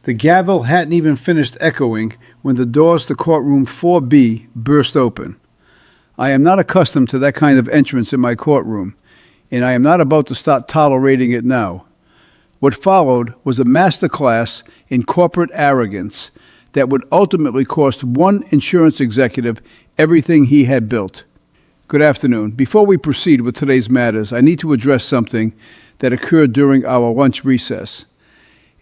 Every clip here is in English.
The gavel hadn't even finished echoing when the doors to courtroom 4B burst open. I am not accustomed to that kind of entrance in my courtroom, and I am not about to start tolerating it now. What followed was a masterclass in corporate arrogance that would ultimately cost one insurance executive everything he had built. Good afternoon. Before we proceed with today's matters, I need to address something that occurred during our lunch recess.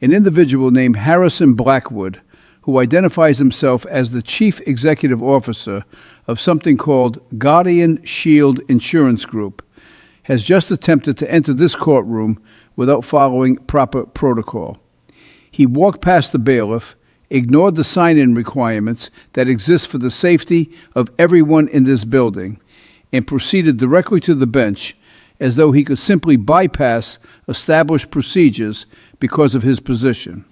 An individual named Harrison Blackwood, who identifies himself as the Chief Executive Officer of something called Guardian Shield Insurance Group, has just attempted to enter this courtroom without following proper protocol. He walked past the bailiff, ignored the sign-in requirements that exist for the safety of everyone in this building, and proceeded directly to the bench as though he could simply bypass established procedures because of his position.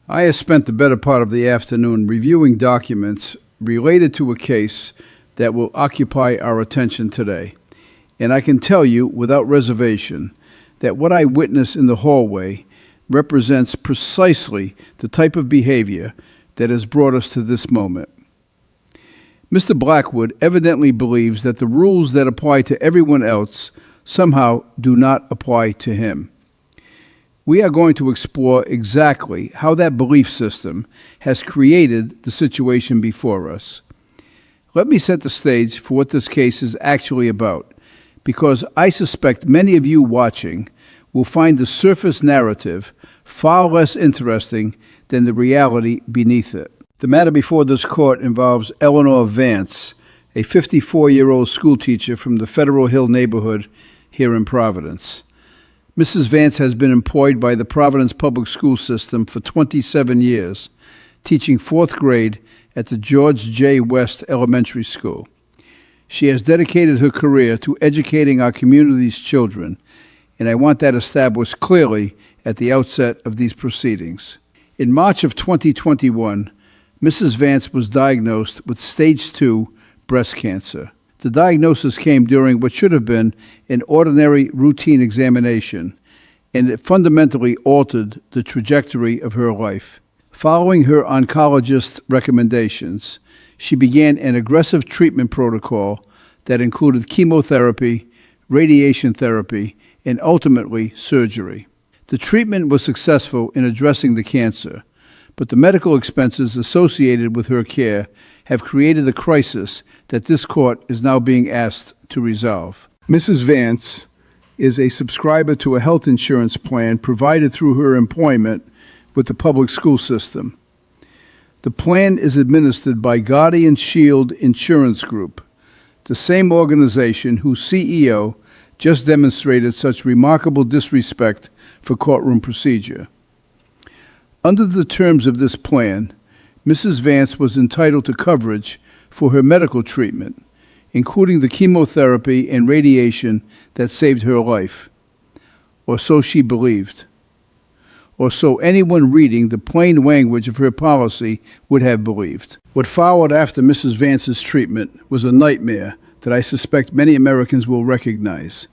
I have spent the better part of the afternoon reviewing documents related to a case that will occupy our attention today, and I can tell you without reservation that what I witnessed in the hallway represents precisely the type of behavior that has brought us to this moment. Mr. Blackwood evidently believes that the rules that apply to everyone else somehow do not apply to him. We are going to explore exactly how that belief system has created the situation before us. Let me set the stage for what this case is actually about, because I suspect many of you watching will find the surface narrative far less interesting than the reality beneath it. The matter before this court involves Eleanor Vance, a 54-year-old schoolteacher from the Federal Hill neighborhood here in Providence. Mrs. Vance has been employed by the Providence Public School System for 27 years, teaching 4th grade at the George J. West Elementary School. She has dedicated her career to educating our community's children, and I want that established clearly at the outset of these proceedings. In March of 2021, Mrs. Vance was diagnosed with stage 2 breast cancer. The diagnosis came during what should have been an ordinary routine examination, and it fundamentally altered the trajectory of her life. Following her oncologist's recommendations, she began an aggressive treatment protocol that included chemotherapy, radiation therapy, and ultimately surgery. The treatment was successful in addressing the cancer, but the medical expenses associated with her care have created a crisis that this court is now being asked to resolve. Mrs. Vance is a subscriber to a health insurance plan provided through her employment with the public school system. The plan is administered by Guardian Shield Insurance Group, the same organization whose CEO just demonstrated such remarkable disrespect for courtroom procedure. Under the terms of this plan, Mrs. Vance was entitled to coverage for her medical treatment, including the chemotherapy and radiation that saved her life. Or so she believed. Or so anyone reading the plain language of her policy would have believed. What followed after Mrs. Vance's treatment was a nightmare that I suspect many Americans will recognize.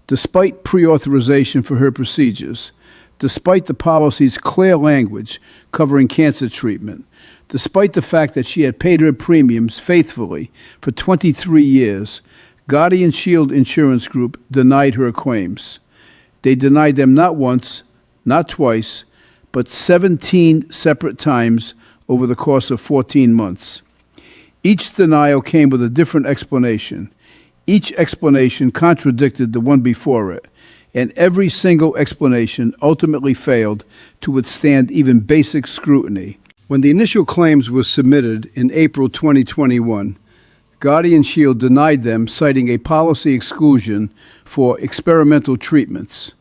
Despite pre-authorization for her procedures, despite the policy's clear language covering cancer treatment, despite the fact that she had paid her premiums faithfully for 23 years, Guardian Shield Insurance Group denied her claims. They denied them not once, not twice, but 17 separate times over the course of 14 months. Each denial came with a different explanation. Each explanation contradicted the one before it, and every single explanation ultimately failed to withstand even basic scrutiny. When the initial claims were submitted in April 2021, Guardian Shield denied them, citing a policy exclusion for experimental treatments.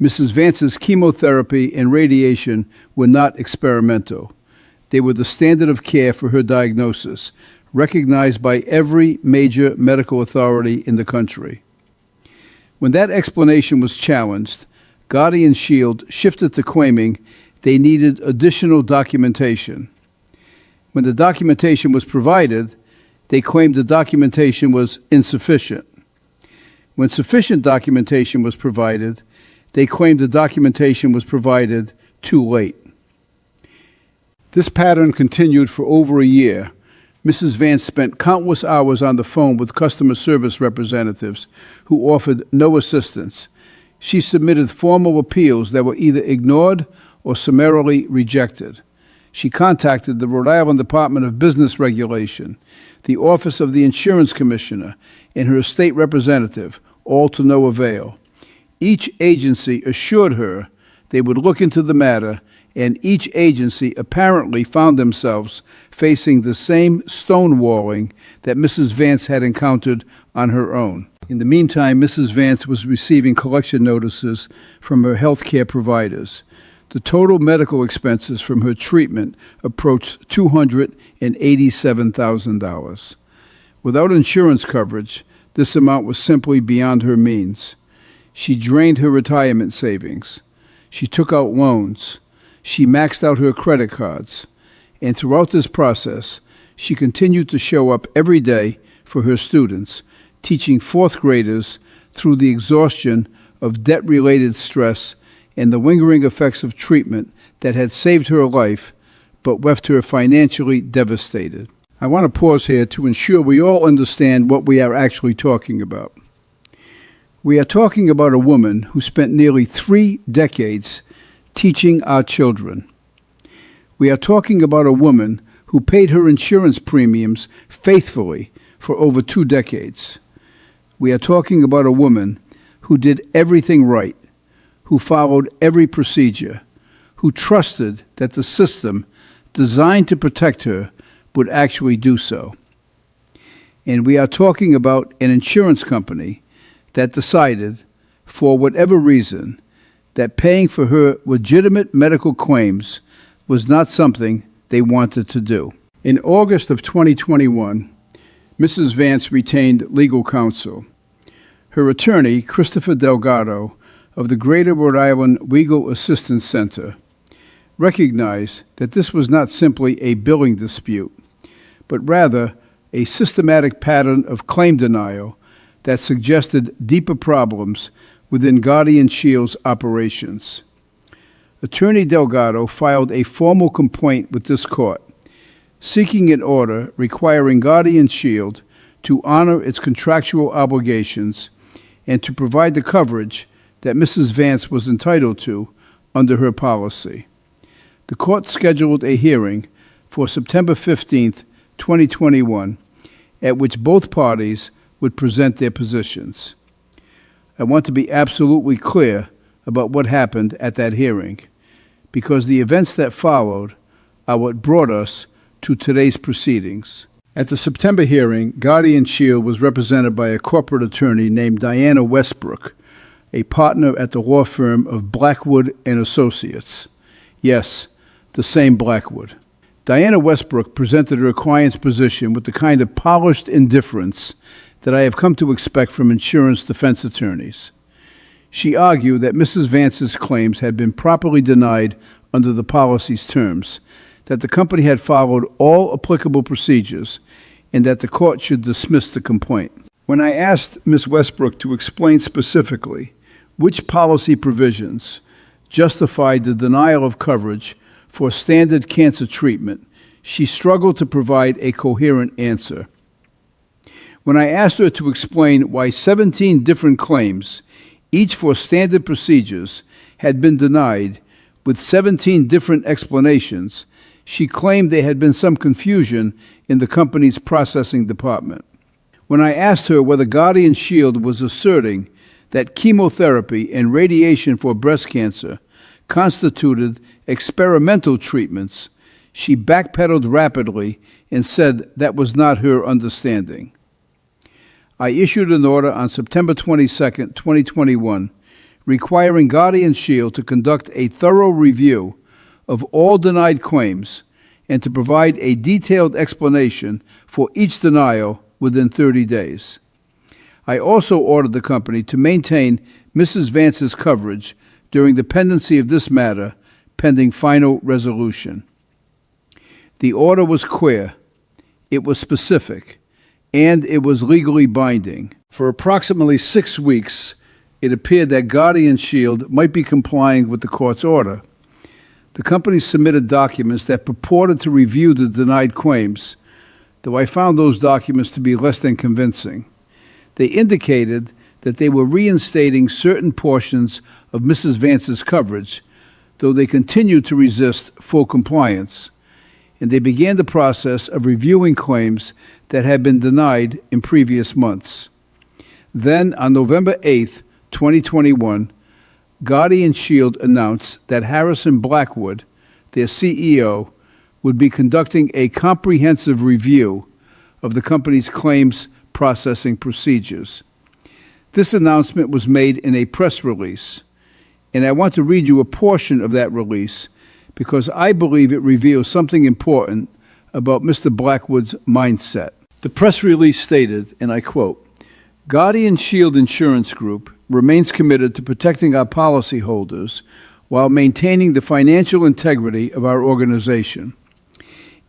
Mrs. Vance's chemotherapy and radiation were not experimental. They were the standard of care for her diagnosis, recognized by every major medical authority in the country. When that explanation was challenged, Guardian Shield shifted to claiming they needed additional documentation. When the documentation was provided, they claimed the documentation was insufficient. When sufficient documentation was provided, they claimed the documentation was provided too late. This pattern continued for over a year. Mrs. Vance spent countless hours on the phone with customer service representatives who offered no assistance. She submitted formal appeals that were either ignored or summarily rejected. She contacted the Rhode Island Department of Business Regulation, the Office of the Insurance Commissioner, and her state representative, all to no avail. Each agency assured her they would look into the matter, and each agency apparently found themselves facing the same stonewalling that Mrs. Vance had encountered on her own. In the meantime, Mrs. Vance was receiving collection notices from her health care providers. The total medical expenses from her treatment approached $287,000. Without insurance coverage, this amount was simply beyond her means. She drained her retirement savings. She took out loans. She maxed out her credit cards. And throughout this process, she continued to show up every day for her students, teaching fourth graders through the exhaustion of debt-related stress and the lingering effects of treatment that had saved her life but left her financially devastated. I want to pause here to ensure we all understand what we are actually talking about. We are talking about a woman who spent nearly 3 decades teaching our children. We are talking about a woman who paid her insurance premiums faithfully for over 2 decades. We are talking about a woman who did everything right, who followed every procedure, who trusted that the system designed to protect her would actually do so. And we are talking about an insurance company that decided, for whatever reason, that paying for her legitimate medical claims was not something they wanted to do. In August of 2021, Mrs. Vance retained legal counsel. Her attorney, Christopher Delgado, of the Greater Rhode Island Legal Assistance Center, recognized that this was not simply a billing dispute, but rather a systematic pattern of claim denial that suggested deeper problems within Guardian Shield's operations. Attorney Delgado filed a formal complaint with this court, seeking an order requiring Guardian Shield to honor its contractual obligations and to provide the coverage that Mrs. Vance was entitled to under her policy. The court scheduled a hearing for September 15th, 2021, at which both parties would present their positions. I want to be absolutely clear about what happened at that hearing, because the events that followed are what brought us to today's proceedings. At the September hearing, Guardian Shield was represented by a corporate attorney named Diana Westbrook, a partner at the law firm of Blackwood and Associates. Yes, the same Blackwood. Diana Westbrook presented her client's position with the kind of polished indifference that I have come to expect from insurance defense attorneys. She argued that Mrs. Vance's claims had been properly denied under the policy's terms, that the company had followed all applicable procedures, and that the court should dismiss the complaint. When I asked Ms. Westbrook to explain specifically which policy provisions justified the denial of coverage for standard cancer treatment, she struggled to provide a coherent answer. When I asked her to explain why 17 different claims, each for standard procedures, had been denied, with 17 different explanations, she claimed there had been some confusion in the company's processing department. When I asked her whether Guardian Shield was asserting that chemotherapy and radiation for breast cancer constituted experimental treatments, she backpedaled rapidly and said that was not her understanding. I issued an order on September 22, 2021, requiring Guardian Shield to conduct a thorough review of all denied claims and to provide a detailed explanation for each denial within 30 days. I also ordered the company to maintain Mrs. Vance's coverage during the pendency of this matter, pending final resolution. The order was clear, it was specific, and it was legally binding. For approximately 6 weeks, it appeared that Guardian Shield might be complying with the court's order. The company submitted documents that purported to review the denied claims, though I found those documents to be less than convincing. They indicated that they were reinstating certain portions of Mrs. Vance's coverage, though they continued to resist full compliance, and they began the process of reviewing claims that had been denied in previous months. Then, on November 8th, 2021, Guardian Shield announced that Harrison Blackwood, their CEO, would be conducting a comprehensive review of the company's claims processing procedures. This announcement was made in a press release, and I want to read you a portion of that release because I believe it reveals something important about Mr. Blackwood's mindset. The press release stated, and I quote, "Guardian Shield Insurance Group remains committed to protecting our policyholders while maintaining the financial integrity of our organization.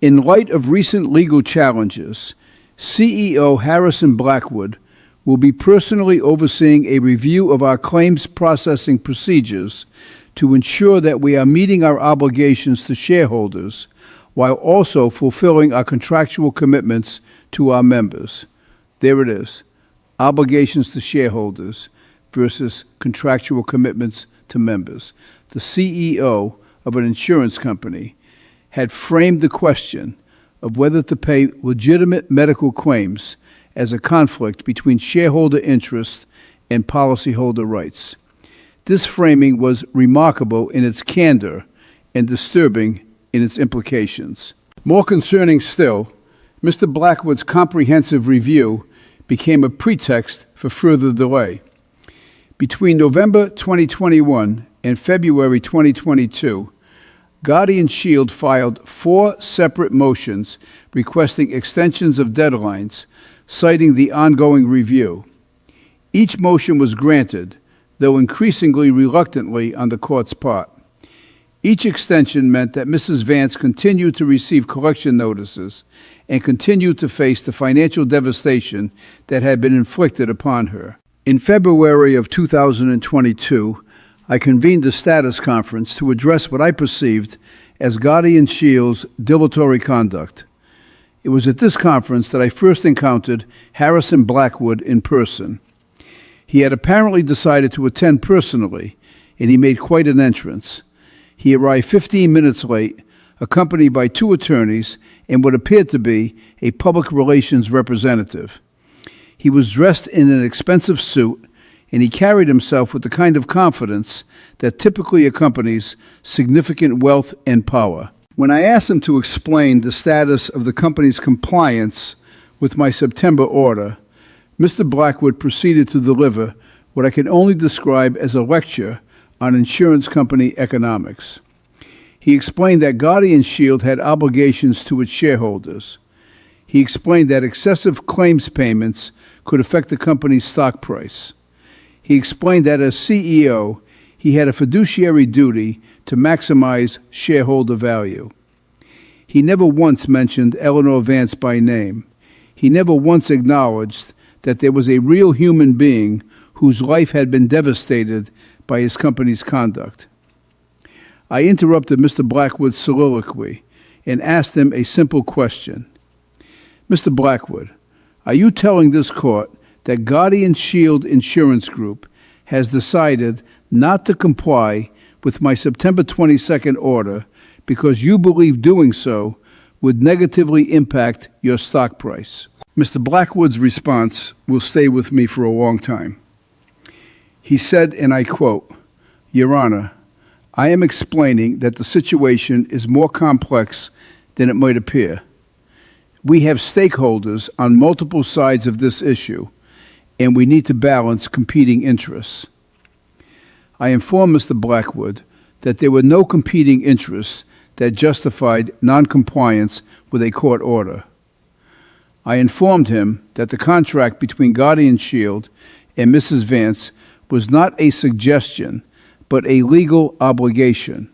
In light of recent legal challenges, CEO Harrison Blackwood will be personally overseeing a review of our claims processing procedures to ensure that we are meeting our obligations to shareholders while also fulfilling our contractual commitments to our members." There it is, obligations to shareholders versus contractual commitments to members. The CEO of an insurance company had framed the question of whether to pay legitimate medical claims as a conflict between shareholder interests and policyholder rights. This framing was remarkable in its candor and disturbing in its implications. More concerning still, Mr. Blackwood's comprehensive review became a pretext for further delay. Between November 2021 and February 2022, Guardian Shield filed 4 separate motions requesting extensions of deadlines, citing the ongoing review. Each motion was granted, though increasingly reluctantly on the court's part. Each extension meant that Mrs. Vance continued to receive collection notices and continued to face the financial devastation that had been inflicted upon her. In February of 2022, I convened a status conference to address what I perceived as Guardian Shield's dilatory conduct. It was at this conference that I first encountered Harrison Blackwood in person. He had apparently decided to attend personally, and he made quite an entrance. He arrived 15 minutes late, accompanied by 2 attorneys and what appeared to be a public relations representative. He was dressed in an expensive suit, and he carried himself with the kind of confidence that typically accompanies significant wealth and power. When I asked him to explain the status of the company's compliance with my September order, Mr. Blackwood proceeded to deliver what I can only describe as a lecture on insurance company economics. He explained that Guardian Shield had obligations to its shareholders. He explained that excessive claims payments could affect the company's stock price. He explained that as CEO, he had a fiduciary duty to maximize shareholder value. He never once mentioned Eleanor Vance by name. He never once acknowledged that there was a real human being whose life had been devastated by his company's conduct. I interrupted Mr. Blackwood's soliloquy and asked him a simple question. Mr. Blackwood, are you telling this court that Guardian Shield Insurance Group has decided not to comply with my September 22nd order because you believe doing so would negatively impact your stock price? Mr. Blackwood's response will stay with me for a long time. He said, and I quote, "Your Honor, I am explaining that the situation is more complex than it might appear. We have stakeholders on multiple sides of this issue, and we need to balance competing interests." I informed Mr. Blackwood that there were no competing interests that justified noncompliance with a court order. I informed him that the contract between Guardian Shield and Mrs. Vance was not a suggestion, but a legal obligation.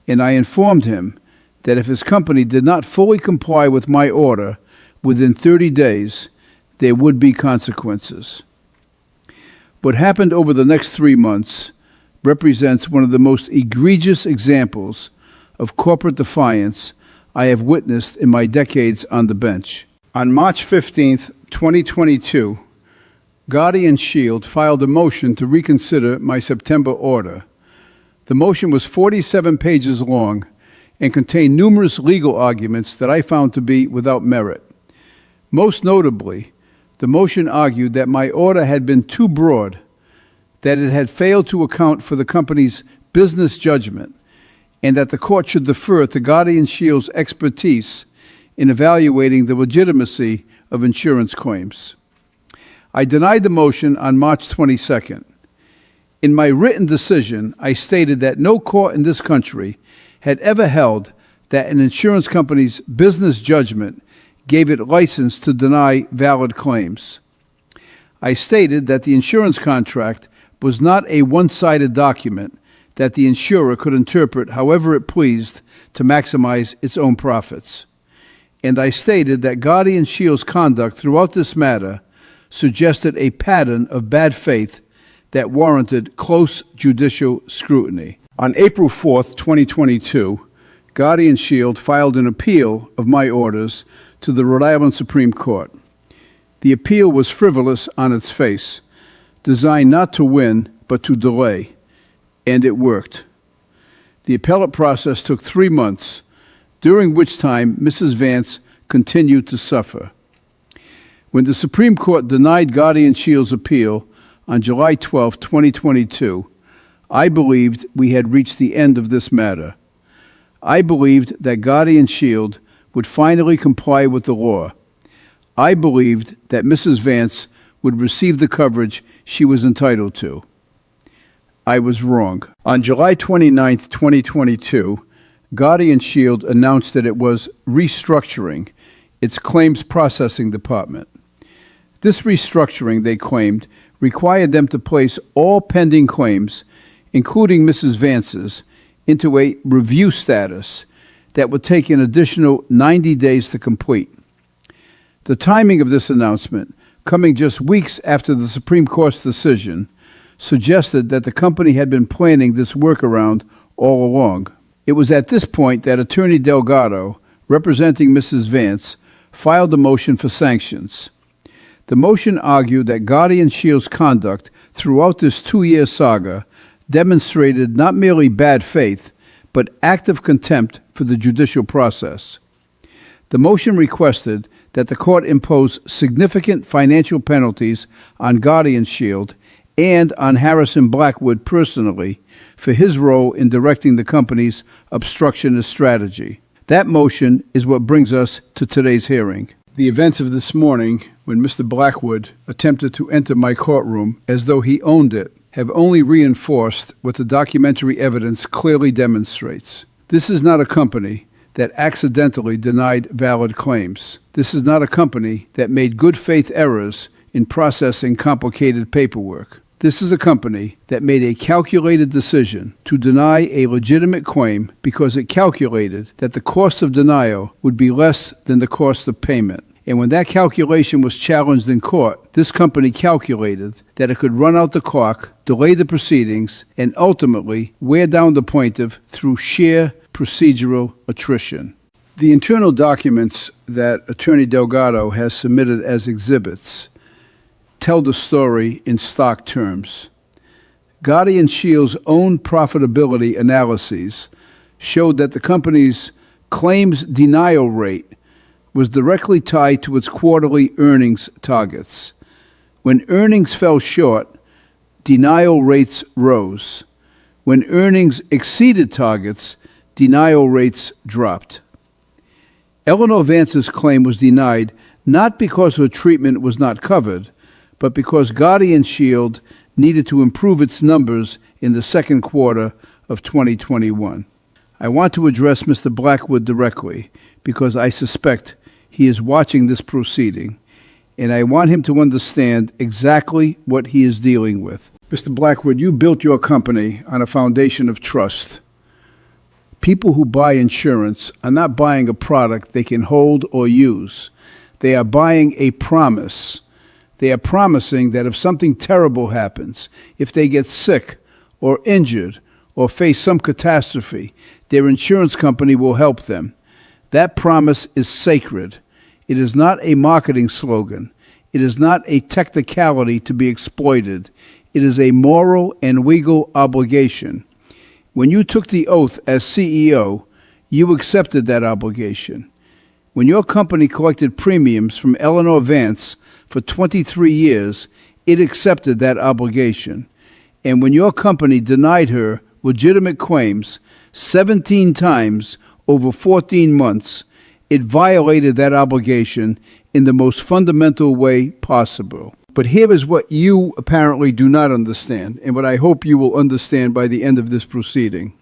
And I informed him that if his company did not fully comply with my order within 30 days, there would be consequences. What happened over the next 3 months represents one of the most egregious examples of corporate defiance I have witnessed in my decades on the bench. On March 15th, 2022, Guardian Shield filed a motion to reconsider my September order. The motion was 47 pages long and contained numerous legal arguments that I found to be without merit. Most notably, the motion argued that my order had been too broad, that it had failed to account for the company's business judgment, and that the court should defer to Guardian Shield's expertise in evaluating the legitimacy of insurance claims. I denied the motion on March 22nd. In my written decision, I stated that no court in this country had ever held that an insurance company's business judgment gave it license to deny valid claims. I stated that the insurance contract was not a one-sided document that the insurer could interpret however it pleased to maximize its own profits. And I stated that Guardian Shield's conduct throughout this matter suggested a pattern of bad faith that warranted close judicial scrutiny. On April 4th, 2022, Guardian Shield filed an appeal of my orders to the Rhode Island Supreme Court. The appeal was frivolous on its face, designed not to win but to delay, and it worked. The appellate process took 3 months, during which time Mrs. Vance continued to suffer. When the Supreme Court denied Guardian Shield's appeal on July 12, 2022, I believed we had reached the end of this matter. I believed that Guardian Shield would finally comply with the law. I believed that Mrs. Vance would receive the coverage she was entitled to. I was wrong. On July 29, 2022, Guardian Shield announced that it was restructuring its claims processing department. This restructuring, they claimed, required them to place all pending claims, including Mrs. Vance's, into a review status that would take an additional 90 days to complete. The timing of this announcement, coming just weeks after the Supreme Court's decision, suggested that the company had been planning this workaround all along. It was at this point that Attorney Delgado, representing Mrs. Vance, filed a motion for sanctions. The motion argued that Guardian Shield's conduct throughout this 2-year saga demonstrated not merely bad faith, but active contempt for the judicial process. The motion requested that the court impose significant financial penalties on Guardian Shield and on Harrison Blackwood personally for his role in directing the company's obstructionist strategy. That motion is what brings us to today's hearing. The events of this morning, when Mr. Blackwood attempted to enter my courtroom as though he owned it, have only reinforced what the documentary evidence clearly demonstrates. This is not a company that accidentally denied valid claims. This is not a company that made good faith errors in processing complicated paperwork. This is a company that made a calculated decision to deny a legitimate claim because it calculated that the cost of denial would be less than the cost of payment. And when that calculation was challenged in court, this company calculated that it could run out the clock, delay the proceedings, and ultimately wear down the plaintiff through sheer procedural attrition. The internal documents that Attorney Delgado has submitted as exhibits tell the story in stock terms. Guardian Shield's own profitability analyses showed that the company's claims denial rate was directly tied to its quarterly earnings targets. When earnings fell short, denial rates rose. When earnings exceeded targets, denial rates dropped. Eleanor Vance's claim was denied not because her treatment was not covered, but because Guardian Shield needed to improve its numbers in the second quarter of 2021. I want to address Mr. Blackwood directly because I suspect he is watching this proceeding, and I want him to understand exactly what he is dealing with. Mr. Blackwood, you built your company on a foundation of trust. People who buy insurance are not buying a product they can hold or use. They are buying a promise. They are promising that if something terrible happens, if they get sick or injured or face some catastrophe, Their insurance company will help them. That promise is sacred. It is not a marketing slogan. It is not a technicality to be exploited. It is a moral and legal obligation. When you took the oath as CEO, you accepted that obligation. When your company collected premiums from Eleanor Vance for 23 years, it accepted that obligation. And when your company denied her legitimate claims 17 times over 14 months, it violated that obligation in the most fundamental way possible. But here is what you apparently do not understand, and what I hope you will understand by the end of this proceeding.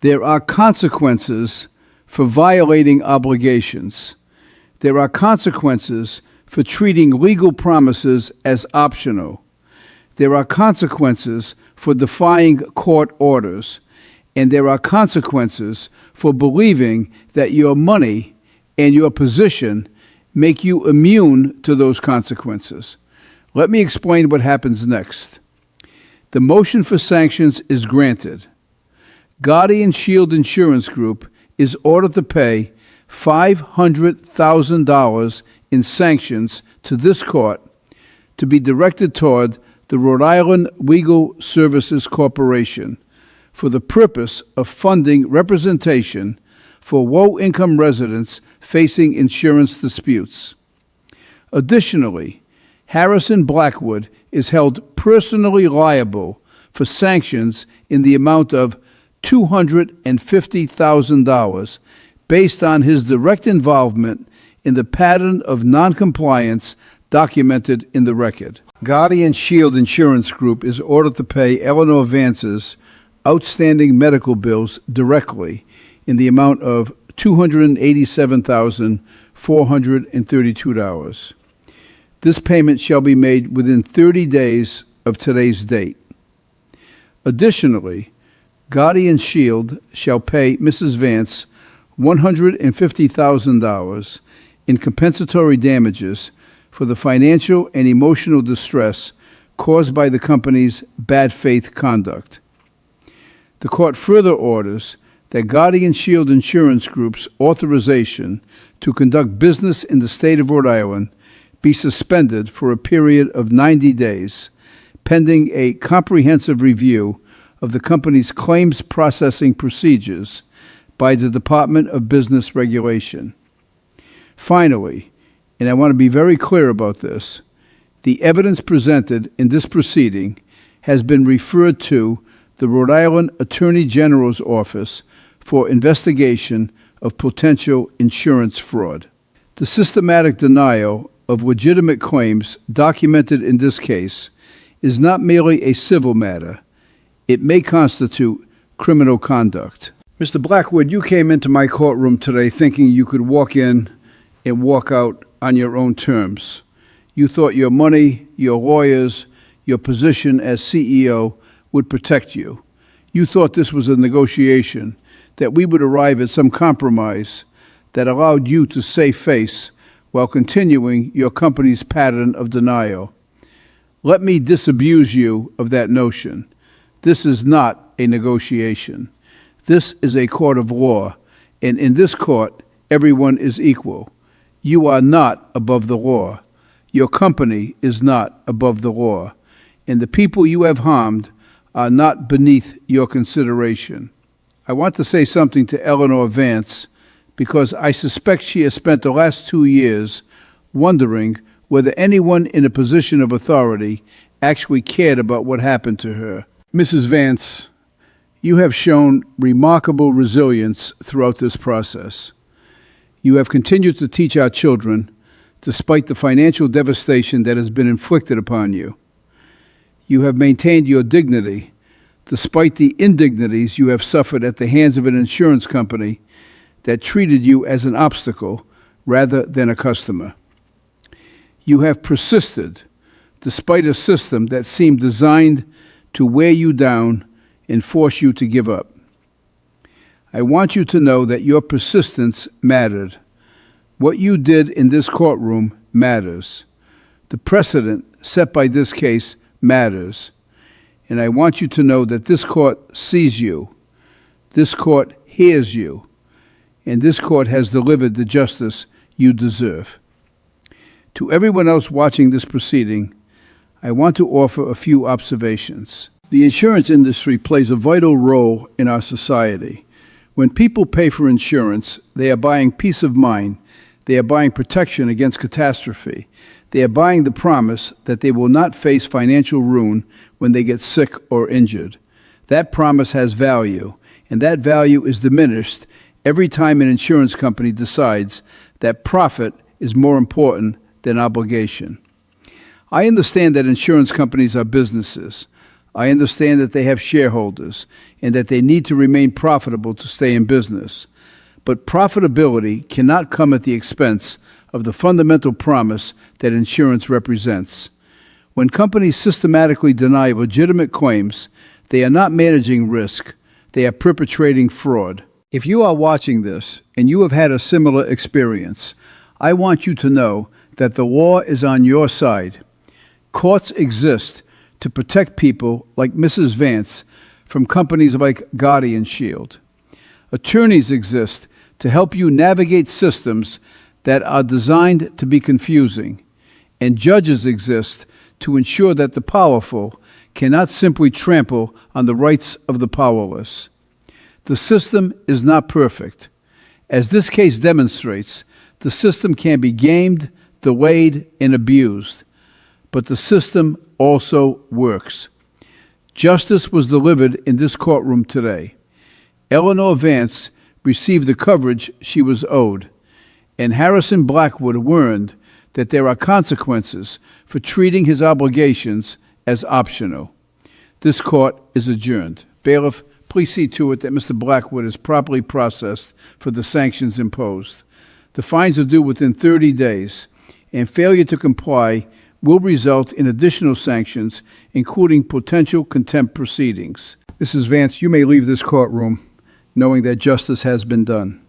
There are consequences for violating obligations. There are consequences for treating legal promises as optional. There are consequences for defying court orders. And there are consequences for believing that your money and your position make you immune to those consequences. Let me explain what happens next. The motion for sanctions is granted. Guardian Shield Insurance Group is ordered to pay $500,000 in sanctions to this court to be directed toward the Rhode Island Legal Services Corporation for the purpose of funding representation for low-income residents facing insurance disputes. Additionally, Harrison Blackwood is held personally liable for sanctions in the amount of $250,000 based on his direct involvement in the pattern of noncompliance documented in the record. Guardian Shield Insurance Group is ordered to pay Eleanor Vance's outstanding medical bills directly in the amount of $287,432. This payment shall be made within 30 days of today's date. Additionally, Guardian Shield shall pay Mrs. Vance $150,000 in compensatory damages for the financial and emotional distress caused by the company's bad faith conduct. The court further orders that Guardian Shield Insurance Group's authorization to conduct business in the state of Rhode Island be suspended for a period of 90 days, pending a comprehensive review of the company's claims processing procedures by the Department of Business Regulation. Finally, and I want to be very clear about this, the evidence presented in this proceeding has been referred to the Rhode Island Attorney General's Office for investigation of potential insurance fraud. The systematic denial of legitimate claims documented in this case is not merely a civil matter. It may constitute criminal conduct. Mr. Blackwood, you came into my courtroom today thinking you could walk in and walk out on your own terms. You thought your money, your lawyers, your position as CEO would protect you. You thought this was a negotiation, that we would arrive at some compromise that allowed you to save face while continuing your company's pattern of denial. Let me disabuse you of that notion. This is not a negotiation. This is a court of law, and in this court, everyone is equal. You are not above the law. Your company is not above the law, and the people you have harmed are not beneath your consideration. I want to say something to Eleanor Vance because I suspect she has spent the last 2 years wondering whether anyone in a position of authority actually cared about what happened to her. Mrs. Vance, you have shown remarkable resilience throughout this process. You have continued to teach our children despite the financial devastation that has been inflicted upon you. You have maintained your dignity despite the indignities you have suffered at the hands of an insurance company that treated you as an obstacle rather than a customer. You have persisted despite a system that seemed designed to wear you down and force you to give up. I want you to know that your persistence mattered. What you did in this courtroom matters. The precedent set by this case matters. And I want you to know that this court sees you. This court hears you, and this court has delivered the justice you deserve. To everyone else watching this proceeding, I want to offer a few observations. The insurance industry plays a vital role in our society. When people pay for insurance, they are buying peace of mind. They are buying protection against catastrophe. They are buying the promise that they will not face financial ruin when they get sick or injured. That promise has value, and that value is diminished every time an insurance company decides that profit is more important than obligation. I understand that insurance companies are businesses. I understand that they have shareholders and that they need to remain profitable to stay in business. But profitability cannot come at the expense of the fundamental promise that insurance represents. When companies systematically deny legitimate claims, they are not managing risk, they are perpetrating fraud. If you are watching this and you have had a similar experience, I want you to know that the law is on your side. Courts exist to protect people like Mrs. Vance from companies like Guardian Shield. Attorneys exist to help you navigate systems that are designed to be confusing. And judges exist to ensure that the powerful cannot simply trample on the rights of the powerless. The system is not perfect. As this case demonstrates, the system can be gamed, delayed, and abused. But the system also works. Justice was delivered in this courtroom today. Eleanor Vance received the coverage she was owed, and Harrison Blackwood learned that there are consequences for treating his obligations as optional. This court is adjourned. Bailiff, please see to it that Mr. Blackwood is properly processed for the sanctions imposed. The fines are due within 30 days, and failure to comply will result in additional sanctions, including potential contempt proceedings. Mrs. Vance, you may leave this courtroom knowing that justice has been done.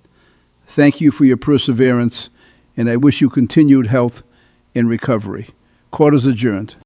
Thank you for your perseverance, and I wish you continued health and recovery. Court is adjourned.